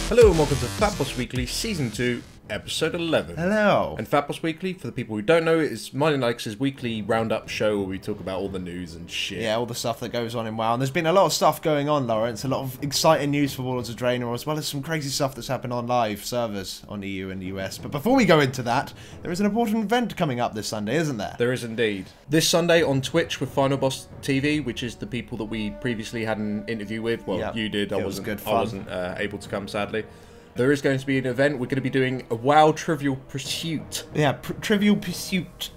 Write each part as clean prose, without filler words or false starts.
Hello and welcome to FatBoss Weekly Season 2, Episode 11. Hello. And FatBoss Weekly, for the people who don't know, is mine and Alex's weekly roundup show where we talk about all the news and shit. Yeah, all the stuff that goes on in WoW. And there's been a lot of stuff going on, Lawrence. A lot of exciting news for Warlords of Draenor, as well as some crazy stuff that's happened on live servers on EU and US. But before we go into that, there is an important event coming up this Sunday, isn't there? There is indeed. This Sunday on Twitch with FinalbossTV, which is the people that we previously had an interview with. Well, yep. You did. It was good fun. I wasn't able to come, sadly. There is going to be an event. We're going to be doing a WoW Trivial Pursuit. Yeah, Trivial Pursuit.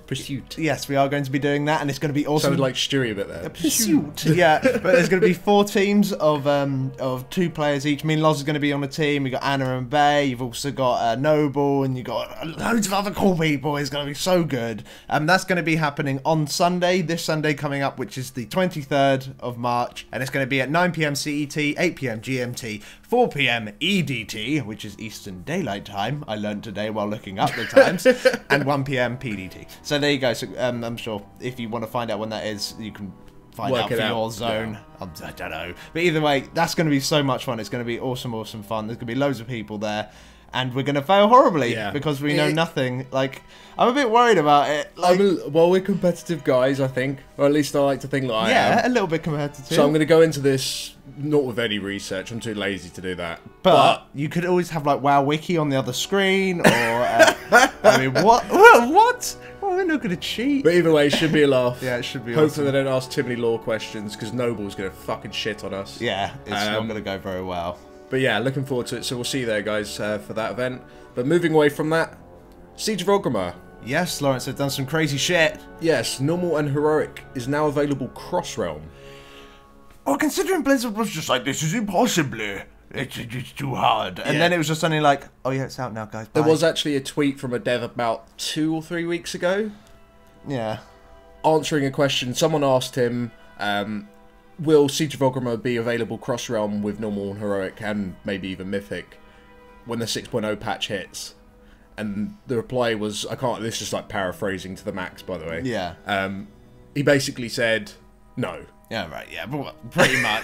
Yes, we are going to be doing that, and it's going to be awesome. Sounded like Stewie a bit there. Pursuit. Yeah, but there's going to be 4 teams of 2 players each. Me and Loz is going to be on a team. We've got Anna and Bay. You've also got Nobbel, and you've got loads of other cool people. It's going to be so good. That's going to be happening on Sunday, this Sunday coming up, which is the 23rd of March, and it's going to be at 9 PM CET, 8 PM GMT, 4 PM EDT, which is Eastern Daylight Time, I learned today while looking up the times, and 1 PM PDT. So there you go. So I'm sure if you want to find out when that is, you can find out for your zone. Yeah. I don't know. But either way, that's going to be so much fun. It's going to be awesome fun. There's going to be loads of people there. And we're going to fail horribly because we know nothing. Like, I'm a bit worried about it. Like, well, we're competitive guys, I think. Or at least I like to think that I am. Yeah, a little bit competitive. So I'm going to go into this not with any research. I'm too lazy to do that. But you could always have, like, WoW Wiki on the other screen. Or, I mean, what? What? Well, we're not going to cheat. But either way, it should be a laugh. Yeah, it should be Hopefully they don't ask too many lore questions, because Nobbel's going to fucking shit on us. Yeah, it's not going to go very well. But yeah, looking forward to it. So we'll see you there, guys, for that event. But moving away from that, Siege of Orgrimmar. Yes, Lawrence, they've done some crazy shit. Yes, normal and heroic is now available cross-realm. Well, considering Blizzard was just like, this is impossibly. It's too hard. And then it was just suddenly like, oh yeah, it's out now, guys. Bye. There was actually a tweet from a dev about 2 or 3 weeks ago. Yeah. Answering a question. Someone asked him, will Siege of Orgrimmar be available cross-realm with normal and heroic and maybe even mythic when the 6.0 patch hits? And the reply was, this is like paraphrasing to the max, by the way. Yeah. He basically said, no. Yeah, right, yeah, but pretty much.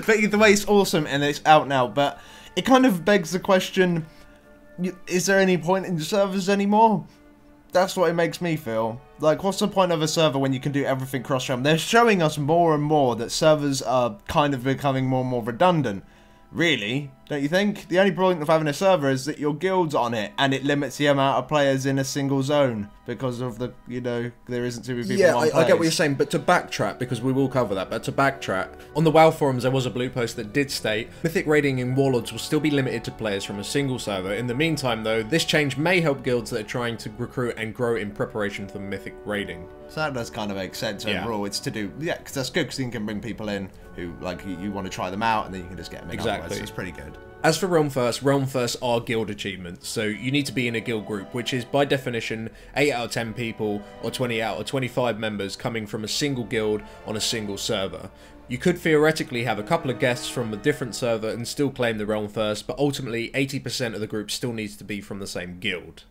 But either way, it's awesome and it's out now, but it kind of begs the question, is there any point in servers anymore? That's what it makes me feel. Like, what's the point of a server when you can do everything cross-realm? They're showing us more and more that servers are kind of becoming more and more redundant. Really, don't you think? The only point of having a server is that your guild's on it, and it limits the amount of players in a single zone because of the, there isn't too many people. Yeah, I get what you're saying, but to backtrack, because we will cover that, but to backtrack, on the WoW forums there was a blue post that did state, Mythic raiding in Warlords will still be limited to players from a single server. In the meantime, though, this change may help guilds that are trying to recruit and grow in preparation for Mythic raiding. So that does kind of make sense overall. It's to do, because that's good, because you can bring people in who, like, you want to try them out, and then you can just get them in. Exactly. So it's pretty good. As for Realm First are guild achievements, so you need to be in a guild group, which is by definition 8 out of 10 people or 20 out of 25 members coming from a single guild on a single server. You could theoretically have a couple of guests from a different server and still claim the Realm First, but ultimately 80% of the group still needs to be from the same guild.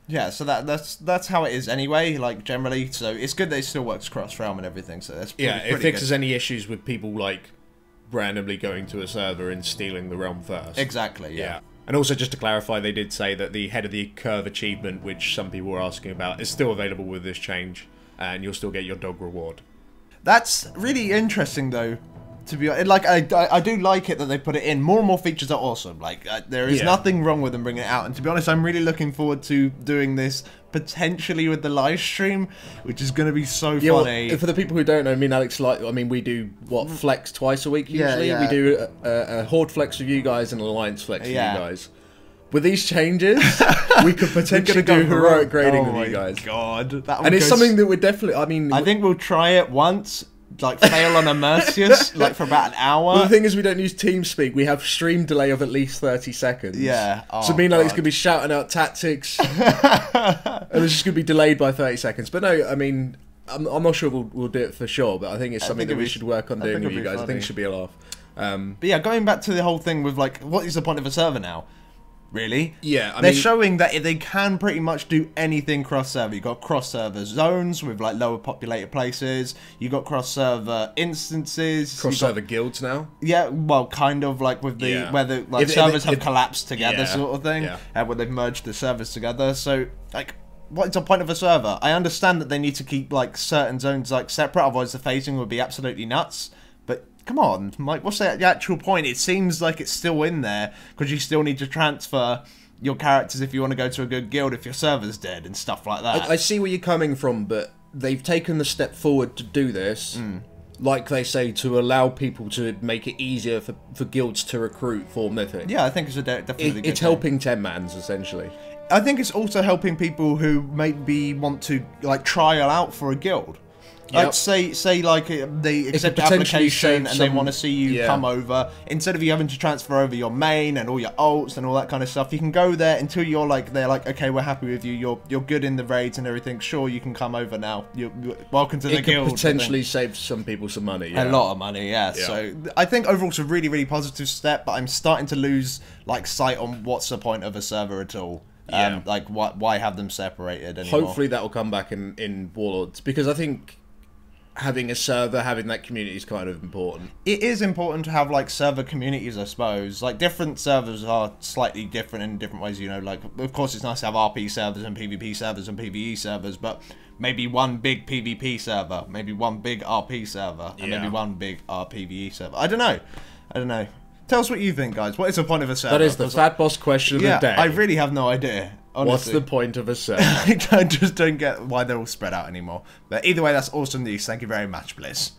Yeah, so that's how it is anyway, like, generally, so it's good that it still works cross-realm and everything, so that's pretty it fixes good. any issues with people, like, randomly going to a server and stealing the Realm First. Exactly, yeah. And also, just to clarify, they did say that the Head of the Curve achievement, which some people were asking about, is still available with this change, and you'll still get your dog reward. That's really interesting, though, to be honest. Like, I do like it that they put it in. More and more features are awesome. Like, there is nothing wrong with them bringing it out. And to be honest, I'm really looking forward to doing this potentially with the live stream, which is going to be so funny. Well, for the people who don't know, me and Alex, we do, flex twice a week usually? Yeah. We do a Horde flex with you guys and an Alliance flex with you guys. With these changes, we could potentially do heroic grading with you guys. God. And it's something that we're definitely, I think we'll try it once, like, fail on a Mercius, like, for about an hour. Well, the thing is, we don't use TeamSpeak. We have stream delay of at least 30 seconds. Yeah. So me and Alex going to be shouting out tactics, and it's just going to be delayed by 30 seconds. But no, I mean, I'm not sure we'll do it for sure, but I think it's something that we should work on doing with you guys. Funny. I think it should be a laugh. But yeah, going back to the whole thing with, like, what is the point of a server now? really. Yeah, They're showing that they can pretty much do anything cross-server. You've got cross-server zones with like lower populated places. You've got cross-server instances. Cross-server guilds now. Yeah, well, kind of like with the where the like servers have collapsed together, sort of thing. Yeah. Where they've merged the servers together. So like, what's the point of a server? I understand that they need to keep like certain zones like separate, otherwise the phasing would be absolutely nuts. But come on, Mike, what's the actual point? It seems like it's still in there because you still need to transfer your characters if you want to go to a good guild if your server's dead and stuff like that. I see where you're coming from, but they've taken the step forward to do this. Like they say, to allow people to make it easier for guilds to recruit for Mythic. Yeah, I think it's definitely good. It's helping 10-mans, essentially. I think it's also helping people who maybe want to like trial out for a guild. Like say like they accept the application and they want to see you come over. Instead of you having to transfer over your main and all your ults and all that kind of stuff, you can go there until you're like they're like, okay, we're happy with you. You're good in the raids and everything. Sure, you can come over now. You're welcome to the guild. It could potentially save some people some money. A lot of money, yeah. So I think overall it's a really positive step. But I'm starting to lose like sight on what's the point of a server at all. Like why have them separated anymore? Hopefully that will come back in Warlords, because I think having a server, having that community is kind of important. It is important to have like server communities, I suppose. Like different servers are slightly different in different ways, you know, like of course it's nice to have RP servers and PvP servers and PvE servers, but maybe one big PvP server, maybe one big RP server, and maybe one big RPVE server. I don't know. Tell us what you think, guys. What is the point of a server? That is the FatBoss question of the day. I really have no idea. Honestly. What's the point of a server? I just don't get why they're all spread out anymore. But either way, that's awesome news. Thank you very much, Bliss.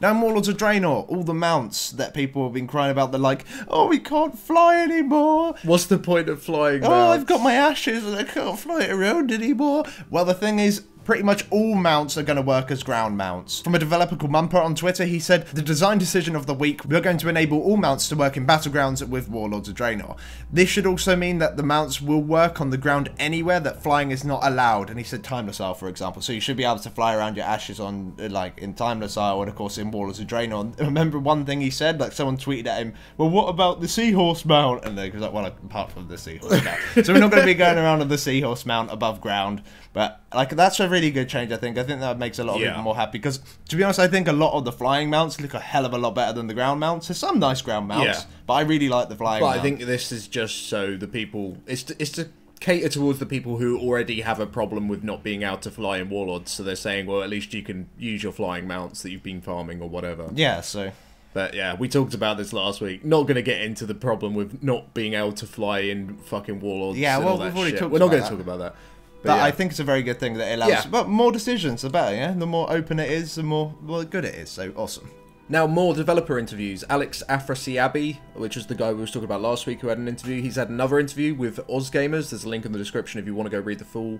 Now, in Warlords of Draenor, all the mounts that people have been crying about, they're like, oh, we can't fly anymore. What's the point of flying mounts? Oh, I've got my ashes and I can't fly it around anymore. Well, the thing is, pretty much all mounts are going to work as ground mounts. From a developer called Mumper on Twitter, he said, the design decision of the week, we're going to enable all mounts to work in battlegrounds with Warlords of Draenor. This should also mean that the mounts will work on the ground anywhere that flying is not allowed. And he said Timeless Isle, for example. So you should be able to fly around your ashes on, like, in Timeless Isle and, of course, in Warlords of Draenor. And remember one thing he said? Like, someone tweeted at him, well, what about the Seahorse mount? And they was like, well, apart from the Seahorse mount. So we're not going to be going around on the Seahorse mount above ground. But, like, that's a really good change, I think. I think that makes a lot of people more happy. Because, to be honest, I think a lot of the flying mounts look a hell of a lot better than the ground mounts. There's some nice ground mounts, but I really like the flying mount. I think this is just so the people... It's to cater towards the people who already have a problem with not being able to fly in Warlords. So they're saying, well, at least you can use your flying mounts that you've been farming or whatever. Yeah, so... But yeah, we talked about this last week. Not going to get into the problem with not being able to fly in fucking Warlords. Yeah, well, we've already talked about that. We're not going to talk about that. But I think it's a very good thing that it allows... But more decisions, the better, yeah? The more open it is, the more good it is. So, awesome. Now, more developer interviews. Alex Afrasiabi, which was the guy we were talking about last week who had an interview. He's had another interview with OzGamers. There's a link in the description if you want to go read the full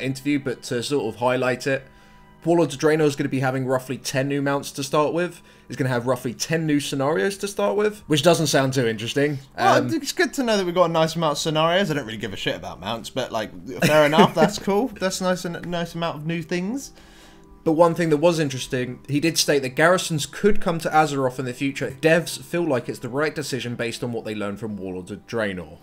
interview. But to sort of highlight it, Warlords of Draenor is going to be having roughly 10 new mounts to start with. It's going to have roughly 10 new scenarios to start with, which doesn't sound too interesting. Well, it's good to know that we've got a nice amount of scenarios. I don't really give a shit about mounts, but, like, fair enough, that's cool. That's a nice amount of new things. But one thing that was interesting, he did state that garrisons could come to Azeroth in the future if devs feel like it's the right decision based on what they learned from Warlords of Draenor.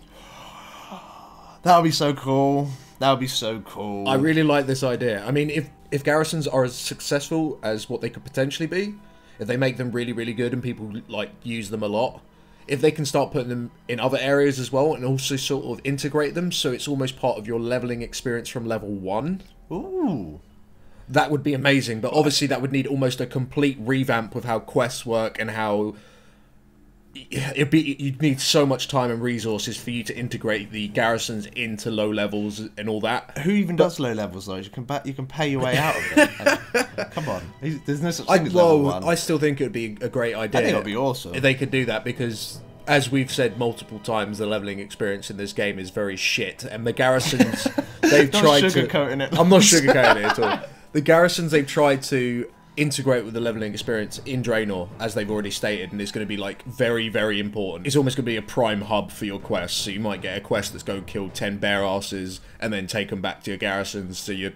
That would be so cool. That would be so cool. I really like this idea. I mean, if garrisons are as successful as what they could potentially be, if they make them really, really good and people, like, use them a lot, if they can start putting them in other areas as well and also sort of integrate them so it's almost part of your leveling experience from level 1. Ooh. That would be amazing, but obviously that would need almost a complete revamp with how quests work and how... You'd need so much time and resources for you to integrate the garrisons into low levels and all that. Who even does low levels though? You can pay your way out of it. Come on, there's no such thing as level 1. I still think it would be a great idea. I think it would be awesome if they could do that, because as we've said multiple times, the leveling experience in this game is very shit, and the garrisons they've tried to. I'm not sugarcoating it at all. The garrisons they've tried to integrate with the leveling experience in Draenor, as they've already stated, and it's going to be, like, very, very important. It's almost going to be a prime hub for your quests, so you might get a quest that's go kill 10 bear asses and then take them back to your garrisons, so you're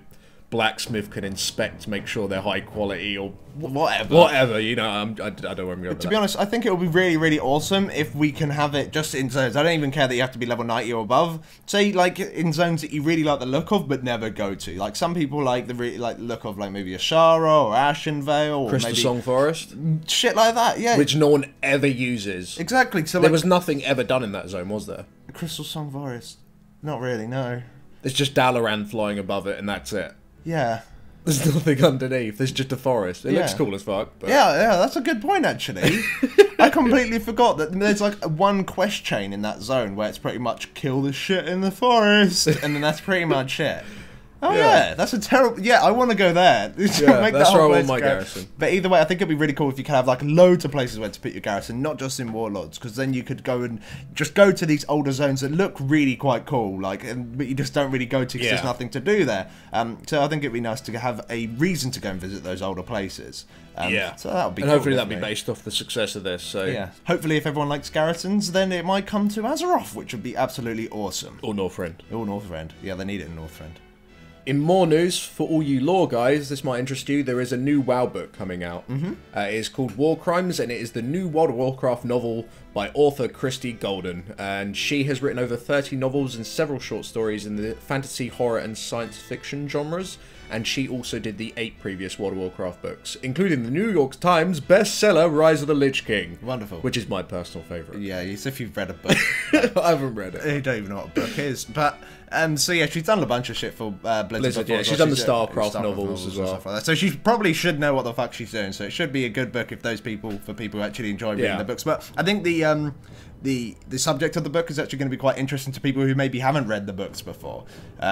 blacksmith can inspect, make sure they're high quality or whatever. You know, I don't know where I'm going. To be honest, I think it would be really, really awesome if we can have it just in zones. I don't even care that you have to be level 90 or above. Say, like, in zones that you really like the look of, but never go to. Like, some people like the look of, like, maybe Ashara or Ashenvale or Crystal maybe Song Forest, shit like that. Yeah, which no one ever uses. Exactly. So there like, was nothing ever done in that zone, was there? Crystal Song Forest. Not really. No. There's just Dalaran flying above it, and that's it. Yeah. There's nothing underneath. There's just a forest. It looks cool as fuck. But... Yeah, that's a good point, actually. I completely forgot that there's like one quest chain in that zone where it's pretty much kill the shit in the forest, and then that's pretty much it. Oh yeah, that's a terrible. Yeah, I want to go there. Yeah, make that's that whole where I want place my go. garrison. But either way, I think it'd be really cool if you could have like loads of places where to put your garrison, not just in Warlords, because then you could go and just go to these older zones that look really quite cool, like, but you just don't really go to because there's nothing to do there. So I think it'd be nice to have a reason to go and visit those older places. So that would be. And cool, hopefully that'd be definitely. based off the success of this. So Yeah, hopefully if everyone likes garrisons, then it might come to Azeroth, which would be absolutely awesome. Or Northrend. Or Northrend. Yeah, they need it in Northrend. In more news, for all you lore guys, this might interest you, there is a new WoW book coming out. It is called War Crimes, and it is the new World of Warcraft novel by author Christy Golden. And she has written over 30 novels and several short stories in the fantasy, horror, and science fiction genres. And she also did the 8 previous World of Warcraft books, including the New York Times bestseller Rise of the Lich King. Wonderful. Which is my personal favourite. Yeah, as if you've read a book. I haven't read it. I don't even know what a book is. But, so yeah, she's done a bunch of shit for Blizzard. Yeah, she's done the StarCraft novels as well. Stuff like that. So she probably should know what the fuck she's doing. So it should be a good book if for people who actually enjoy reading the books. But I think the subject of the book is actually going to be quite interesting to people who maybe haven't read the books before,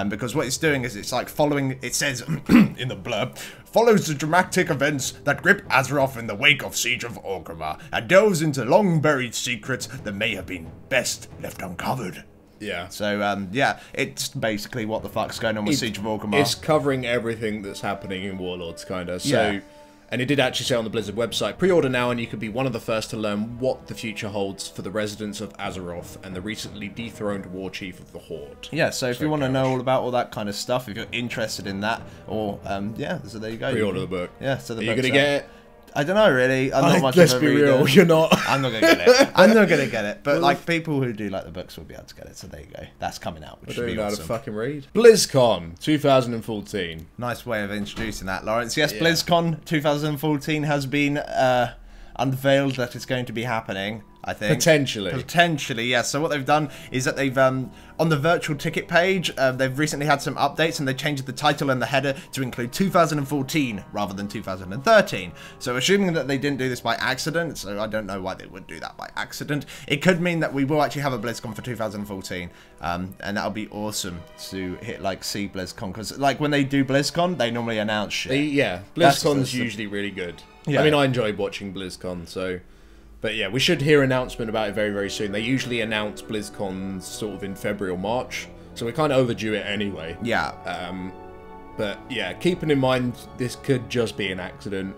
because what it's doing is it's like following. It says in the blurb, follows the dramatic events that grip Azeroth in the wake of Siege of Orgrimmar, and delves into long buried secrets that may have been best left uncovered. Yeah. So yeah, it's basically what the fuck's going on with Siege of Orgrimmar. It's covering everything that's happening in Warlords, kind of. So. And it did actually say on the Blizzard website, pre-order now and you could be one of the first to learn what the future holds for the residents of Azeroth and the recently dethroned war chief of the Horde. Yeah, so if you want to know all about all that kind of stuff, if you're interested in that, or, yeah, so there you go. Pre-order the book. Yeah, so the Are you going to get it? I don't know, really. I'm not much let's of a be reader. real, you're not. I'm not going to get it. I'm not going to get it. But, like, people who do like the books will be able to get it, so there you go. That's coming out, which should be awesome. I don't know how to fucking read. BlizzCon 2014. Nice way of introducing that, Lawrence. Yes, BlizzCon 2014 has been unveiled that it's going to be happening, I think. Potentially. Potentially, yes. So what they've done is that they've, on the virtual ticket page, they've recently had some updates and they changed the title and the header to include 2014 rather than 2013. So assuming that they didn't do this by accident, so I don't know why they would do that by accident, it could mean that we will actually have a BlizzCon for 2014. And that'll be awesome to see BlizzCon, because like when they do BlizzCon, they normally announce shit. Yeah, BlizzCon's usually really good. Yeah. I mean, I enjoy watching BlizzCon, so... But yeah, we should hear an announcement about it very, very soon. They usually announce BlizzCon sort of in February or March, so we're kind of overdue it anyway. Yeah. But yeah, keeping in mind this could just be an accident.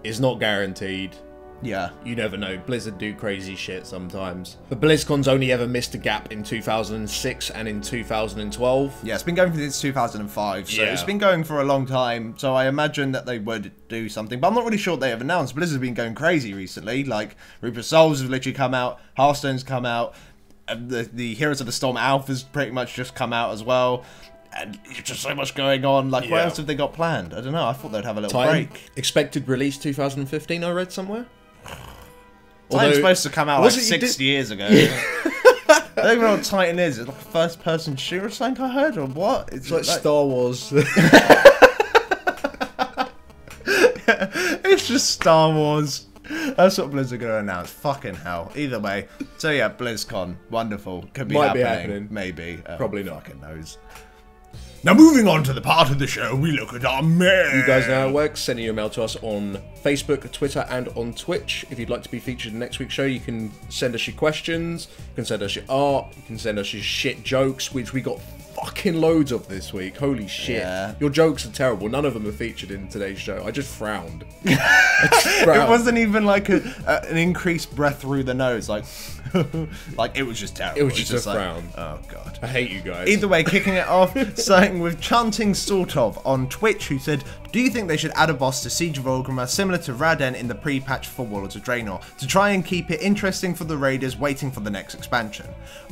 It's not guaranteed. Yeah. You never know. Blizzard do crazy shit sometimes. But BlizzCon's only ever missed a gap in 2006 and in 2012. Yeah, it's been going since 2005, so it's been going for a long time, so I imagine that they would do something, but I'm not really sure what they have announced. Blizzard's been going crazy recently, like, Reaper of Souls has literally come out, Hearthstone's come out, and the Heroes of the Storm Alpha's pretty much just come out as well. And there's just so much going on. Like, what else have they got planned? I don't know. I thought they'd have a little break. Expected release 2015, I read somewhere. Titan's supposed to come out like 6 years ago. I don't even know what Titan is. It's like a first-person shooter or something I heard, or what? It's like Star Wars. It's just Star Wars. That's what Blizzard are going to announce. Fucking hell. Either way. So yeah, BlizzCon. Wonderful. Could be happening. Maybe. Probably not. Fucking knows. Now moving on to the part of the show we look at our mail. You guys know how it works. Send your email to us on Facebook, Twitter, and on Twitch. If you'd like to be featured in next week's show, you can send us your questions, you can send us your art, you can send us your shit jokes, which we got fucking loads of this week. Holy shit. Yeah. Your jokes are terrible. None of them are featured in today's show. I just frowned. It wasn't even like an increased breath through the nose, like like it was just terrible. It was just a like, frown. oh god. I hate you guys. Either way, kicking it off, starting with Chanting Sort of on Twitch, who said, do you think they should add a boss to Siege of Orgrimmar similar to Raden in the pre-patch for Warlords of Draenor, to try and keep it interesting for the raiders waiting for the next expansion?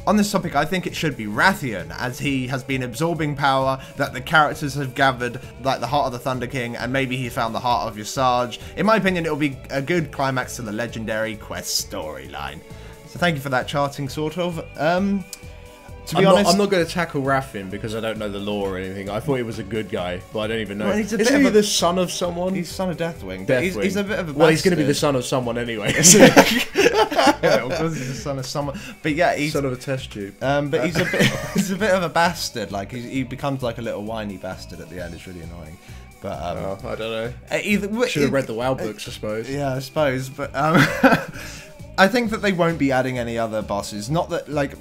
On this topic, I think it should be Rathian, as he has been absorbing power that the characters have gathered, like the Heart of the Thunder King, and maybe he found the Heart of Visage. In my opinion, it will be a good climax to the legendary quest storyline. So thank you for that, Charting Sort of. To be honest, I'm not going to tackle Rathian because I don't know the lore or anything. I thought he was a good guy, but I don't even know. Well, he's a Is bit he of the son of someone? he's son of Deathwing. Deathwing. He's a bit of a bastard. Well, he's going to be the son of someone anyway. Yeah, because he's the son of someone. But yeah, he's Son of a test tube. but he's a bit of a bastard. Like he becomes like a little whiny bastard at the end. It's really annoying. But I don't know. either Should have read the WoW books, I suppose. Yeah, I suppose. But I think that they won't be adding any other bosses. Not that like.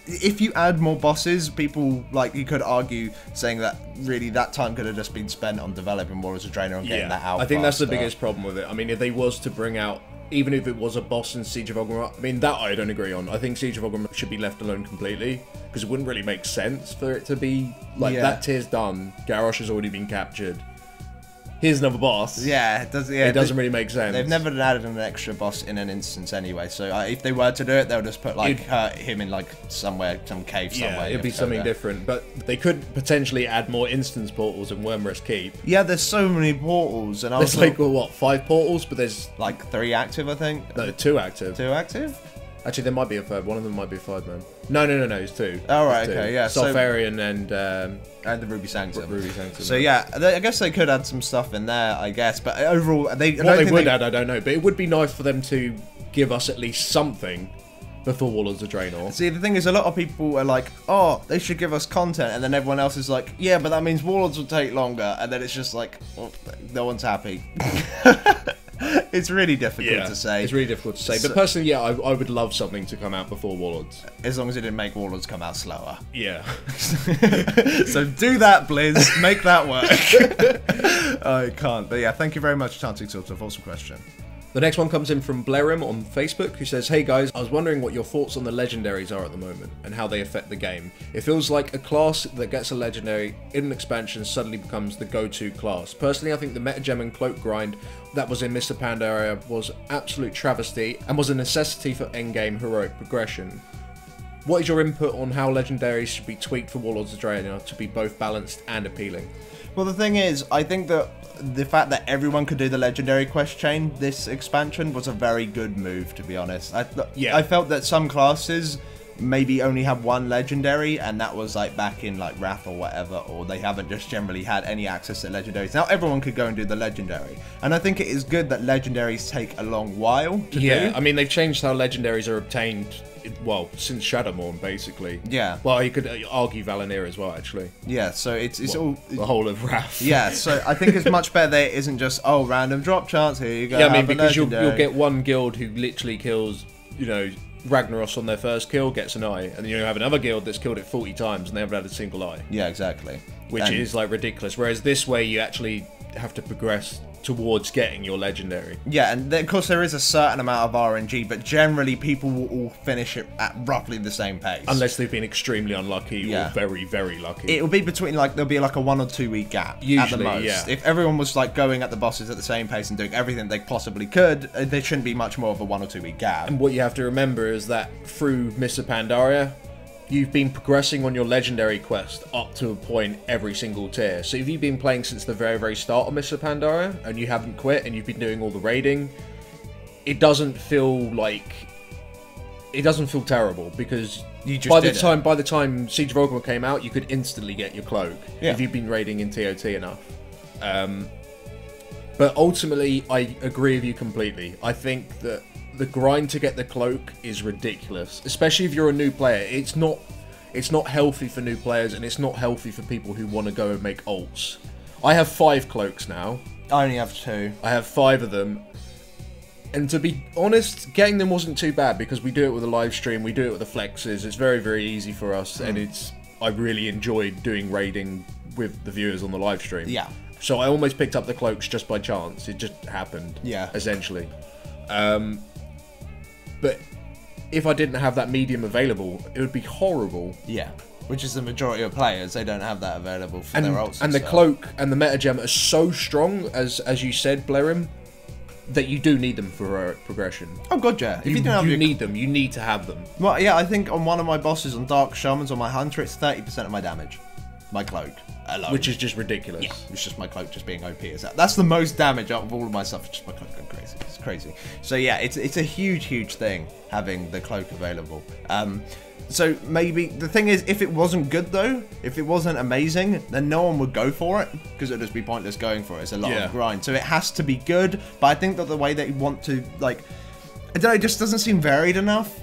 If you add more bosses, people, like, you could argue saying that really that time could have just been spent on developing Warlords of Draenor and getting that out. I think that's the faster. biggest problem with it. I mean, if they was to bring out, even if it was a boss in Siege of Orgrimmar, I mean, that I don't agree on. I think Siege of Orgrimmar should be left alone completely, because it wouldn't really make sense for it to be, like, that tier's done, Garrosh has already been captured. Here's another boss. Yeah, it doesn't really make sense. They've never added an extra boss in an instance anyway, so if they were to do it, they'll just put like him in like somewhere, some cave somewhere. Yeah, it'd be something different, but they could potentially add more instance portals in Wormrest Keep. Yeah, there's so many portals, and there's like what, 5 portals, but there's like 3 active, I think. No, 2 active. 2 active? Actually, there might be a third. One of them might be a 5-man. No, it's 2. Oh, right, it's 2. okay, yeah. Sulfarian and the Ruby Sanctum. Ruby Sanctum. So yeah, I guess they could add some stuff in there, I guess. But overall, what they would add, I don't know. But it would be nice for them to give us at least something before Warlords of Draenor. See, the thing is, a lot of people are like, oh, they should give us content, and then everyone else is like, yeah, but that means Warlords will take longer, and then it's just like, well, no one's happy. It's really difficult to say. It's really difficult to say. But personally, yeah, I would love something to come out before Warlords. As long as it didn't make Warlords come out slower. Yeah. So do that, Blizz. Make that work. I can't. But yeah, thank you very much, Chanting Sort of. Awesome question. The next one comes in from Blerim on Facebook, who says, hey guys, I was wondering what your thoughts on the legendaries are at the moment, and how they affect the game. It feels like a class that gets a legendary in an expansion suddenly becomes the go-to class. Personally, I think the metagem and cloak grind that was in Mr. Pandaria was absolute travesty, and was a necessity for endgame heroic progression. What is your input on how legendaries should be tweaked for Warlords of Draenor to be both balanced and appealing? Well, the thing is, I think that the fact that everyone could do the legendary quest chain this expansion was a very good move, to be honest. I felt that some classes maybe only have one legendary, and that was like back in like Wrath or whatever, or they haven't just generally had any access to legendaries. Now everyone could go and do the legendary, and I think it is good that legendaries take a long while to do. I mean, they've changed how legendaries are obtained, well, since Shadowmourne, basically. Yeah. Well, you could argue Valinir as well, actually. Yeah, so it's all... The whole of Wrath. Yeah, so I think it's much better that it isn't just, oh, random drop chance, here you go. Yeah, I mean, because you'll get one guild who literally kills, you know, Ragnaros on their first kill, gets an eye, and then you have another guild that's killed it 40 times and they haven't had a single eye. Yeah, exactly. Which is, like, ridiculous. Whereas this way, you actually have to progress towards getting your legendary. Yeah, and of course there is a certain amount of RNG, but generally people will all finish it at roughly the same pace. Unless they've been extremely unlucky or very, very lucky. It'll be between, like, there'll be like a 1 or 2 week gap usually, at the most. Yeah. If everyone was like going at the bosses at the same pace and doing everything they possibly could, there shouldn't be much more of a 1 or 2 week gap. And what you have to remember is that through Mr. Pandaria, you've been progressing on your legendary quest up to a point every single tier. So if you've been playing since the very, very start of Mr. Pandaria and you haven't quit and you've been doing all the raiding, it doesn't feel terrible, because by the time Siege of Orgrimmar came out, you could instantly get your cloak if you've been raiding in TOT enough. But ultimately, I agree with you completely. I think that the grind to get the cloak is ridiculous, especially if you're a new player. It's not healthy for new players, and it's not healthy for people who want to go and make ults. I have 5 cloaks now. I only have 2. I have 5 of them. And to be honest, getting them wasn't too bad, because we do it with a live stream, we do it with the flexes. It's very, very easy for us, and it's I really enjoyed doing raiding with the viewers on the live stream. Yeah. So I almost picked up the cloaks just by chance. It just happened. Yeah. Essentially. But if I didn't have that medium available, it would be horrible. Yeah. Which is the majority of players. They don't have that available for their ults. And the cloak and the metagem are so strong, as you said, Blerim, that you do need them for progression. Oh god, yeah. If you don't have need them. You need to have them. Well, yeah, I think on one of my bosses, on Dark Shamans, on my Hunter, it's 30% of my damage. My cloak alone. Which is just ridiculous. Yeah, it's just my cloak just being OP as that. That's the most damage out of all of my stuff. It's just my cloak going crazy. It's crazy. So yeah, it's a huge thing having the cloak available. So maybe the thing is, if it wasn't good though, if it wasn't amazing, then no one would go for it because it'd just be pointless going for it. It's a lot of grind. So it has to be good. But I think that the way they want to, like, I don't know, it just doesn't seem varied enough.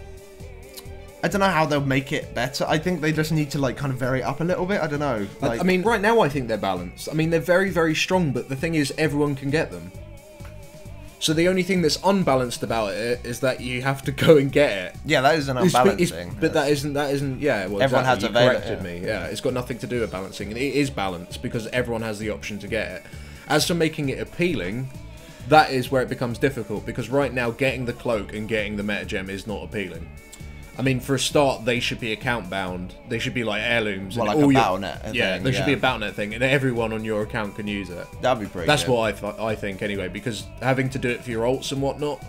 I don't know how they'll make it better. I think they just need to, like, kind of vary it up a little bit. I don't know. Like, I mean, right now I think they're balanced. I mean, they're very strong, but the thing is, everyone can get them. So the only thing that's unbalanced about it is that you have to go and get it. Yeah, that is an unbalancing. But that isn't. Yeah, well, everyone has to corrected me. Yeah, it's got nothing to do with balancing. It is balanced because everyone has the option to get it. As for making it appealing, that is where it becomes difficult because right now getting the cloak and getting the metagem is not appealing. I mean, for a start, they should be account bound. They should be like heirlooms. Well, like a Battle.net. Yeah, there should be a Battle.net thing, and everyone on your account can use it. That'd be pretty. That's what I think anyway, because having to do it for your ults and whatnot,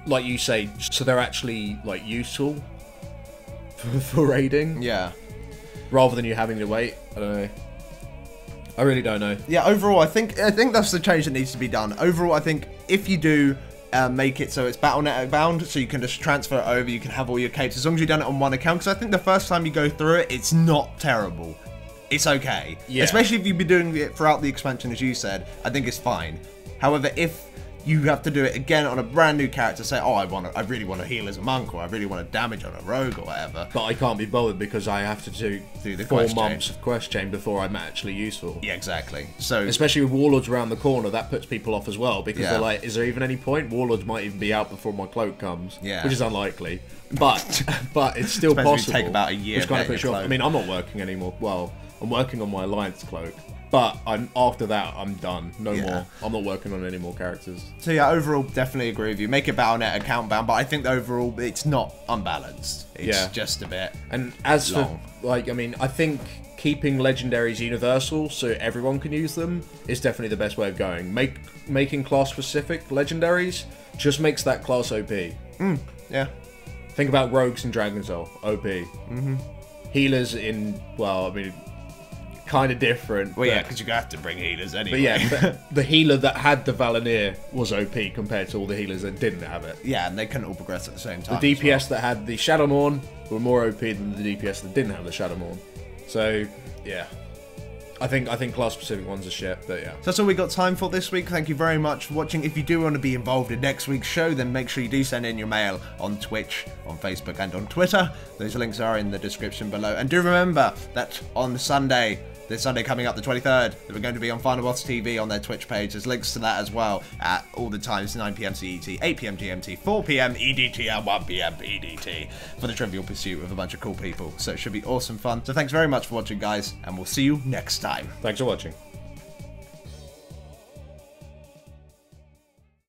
like you say, so they're actually like useful for raiding. Yeah. Rather than you having to wait. I don't know. I really don't know. Yeah. Overall, I think that's the change that needs to be done. Overall, I think if you do. Make it so it's Battle.net bound, so you can just transfer it over, you can have all your capes, as long as you've done it on one account, because I think the first time you go through it, it's not terrible. It's okay. Yeah. Especially if you've been doing it throughout the expansion, as you said, I think it's fine. However, if you have to do it again on a brand new character, say, oh, I really want to heal as a monk, or I really want to damage on a rogue, or whatever. But I can't be bothered because I have to do the 4 months of quest chain before I'm actually useful. Yeah, exactly. So especially with Warlords around the corner, that puts people off as well because they're like, is there even any point? Warlords might even be out before my cloak comes, which is unlikely. But it's still possible. Take about a year. Which kind of puts you off. I mean, I'm not working anymore. Well, I'm working on my Alliance cloak. But after that, I'm done. No more. I'm not working on any more characters. So yeah, overall, definitely agree with you. Make it Battle.net account bound, but I think overall, it's not unbalanced. It's just a bit And as long. for, like, I mean, I think keeping legendaries universal so everyone can use them is definitely the best way of going. Making class-specific legendaries just makes that class OP. Yeah. Think about rogues and Dragonzol. OP. Healers in, well, I mean... kind of different. Well, yeah, because you have to bring healers anyway. But yeah, the healer that had the Valanir was OP compared to all the healers that didn't have it. Yeah, and they couldn't all progress at the same time. The DPS that had the Shadowmourne were more OP than the DPS that didn't have the Shadowmourne. So, yeah. I think class-specific ones are shit, but yeah. So that's all we got time for this week. Thank you very much for watching. If you do want to be involved in next week's show, then make sure you do send in your mail on Twitch, on Facebook, and on Twitter. Those links are in the description below. And do remember that on Sunday, this Sunday coming up, the 23rd, that we're going to be on FinalbossTV on their Twitch page. There's links to that as well at all the times, 9 PM CET, 8 PM GMT, 4 PM EDT, and 1 PM PDT for the Trivial Pursuit with a bunch of cool people. So it should be awesome fun. So thanks very much for watching, guys, and we'll see you next time. Thanks for watching.